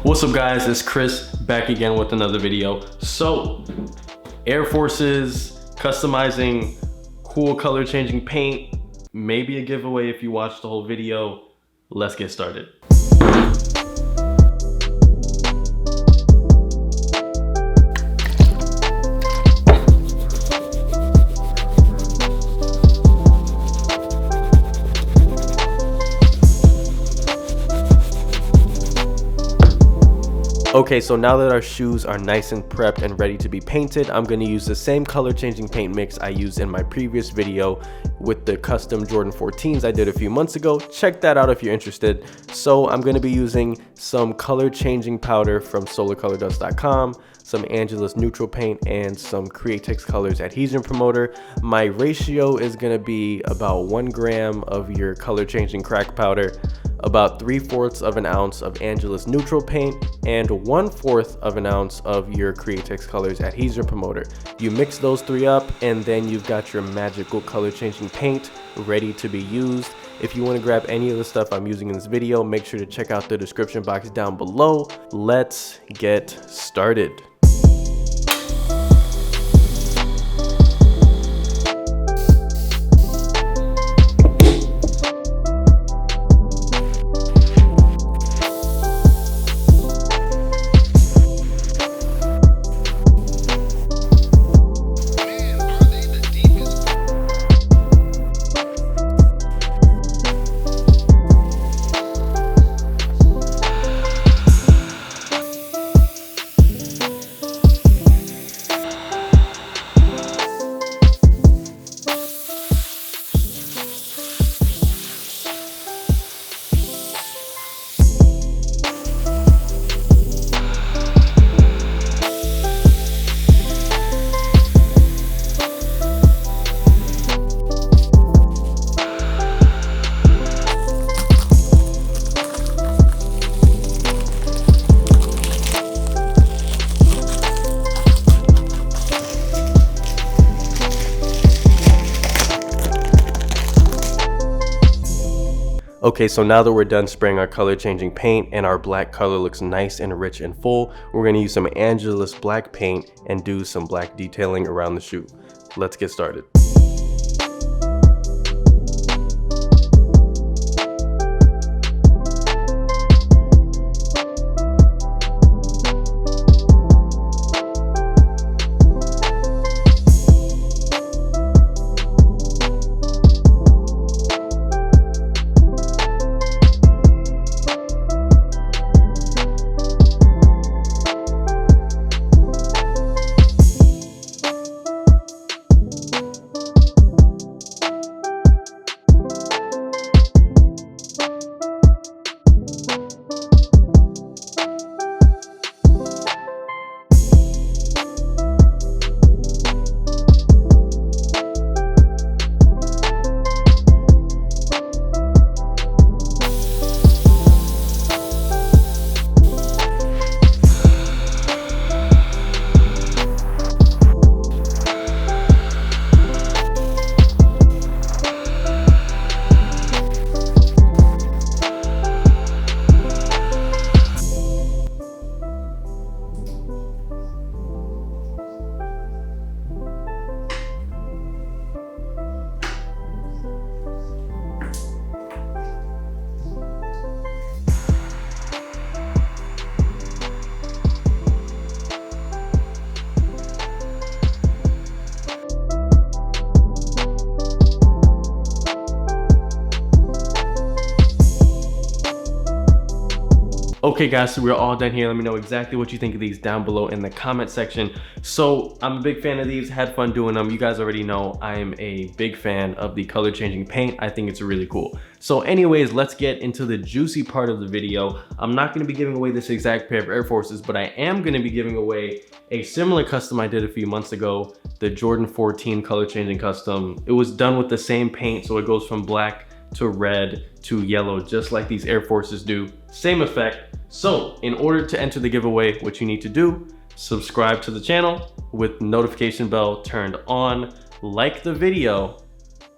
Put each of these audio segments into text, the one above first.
What's up guys, it's Chris back again with another video. So, Air Forces, customizing cool color changing paint, maybe a giveaway if you watch the whole video. Let's get started. Okay, so now that our shoes are nice and prepped and ready to be painted, I'm going to use the same color changing paint mix I used in my previous video with the custom Jordan 14s I did a few months ago. Check that out if you're interested. So I'm going to be using some color changing powder from solarcolordust.com, some Angelus neutral paint, and some Createx Colors adhesion promoter. My ratio is going to be about 1 gram of your color changing crack powder, about 3/4 of an ounce of Angelus neutral paint, and 1/4 of an ounce of your Createx Colors adhesion promoter. You mix those three up and then you've got your magical color changing paint ready to be used. If you want to grab any of the stuff I'm using in this video, make sure to check out the description box down below. Let's get started. Okay, so now that we're done spraying our color changing paint and our black color looks nice and rich and full, we're going to use some Angelus black paint and do some black detailing around the shoe. Let's get started. Okay guys, so we're all done here. Let me know exactly what you think of these down below in the comment section. So I'm a big fan of these, had fun doing them. You guys already know I am a big fan of the color changing paint. I think it's really cool. So anyways, let's get into the juicy part of the video. I'm not gonna be giving away this exact pair of Air Forces, but I am gonna be giving away a similar custom I did a few months ago, the Jordan 14 color changing custom. It was done with the same paint, so it goes from black to red to yellow, just like these Air Forces do. Same effect. So in order to enter the giveaway, what you need to do, subscribe to the channel with notification bell turned on, like the video,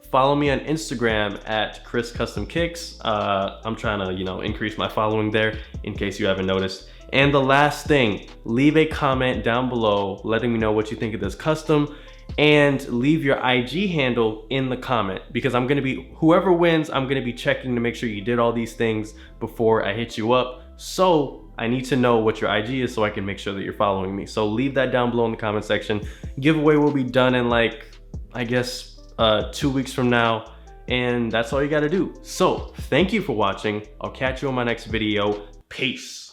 follow me on Instagram at Chris Custom Kicks. I'm trying to, increase my following there in case you haven't noticed. And the last thing, leave a comment down below letting me know what you think of this custom, and leave your IG handle in the comment, because I'm gonna be, whoever wins, I'm gonna be checking to make sure you did all these things before I hit you up. So I need to know what your IG is so I can make sure that you're following me. So leave that down below in the comment section. Giveaway will be done in like, I guess 2 weeks from now, and that's all you gotta do. So thank you for watching. I'll catch you on my next video. Peace.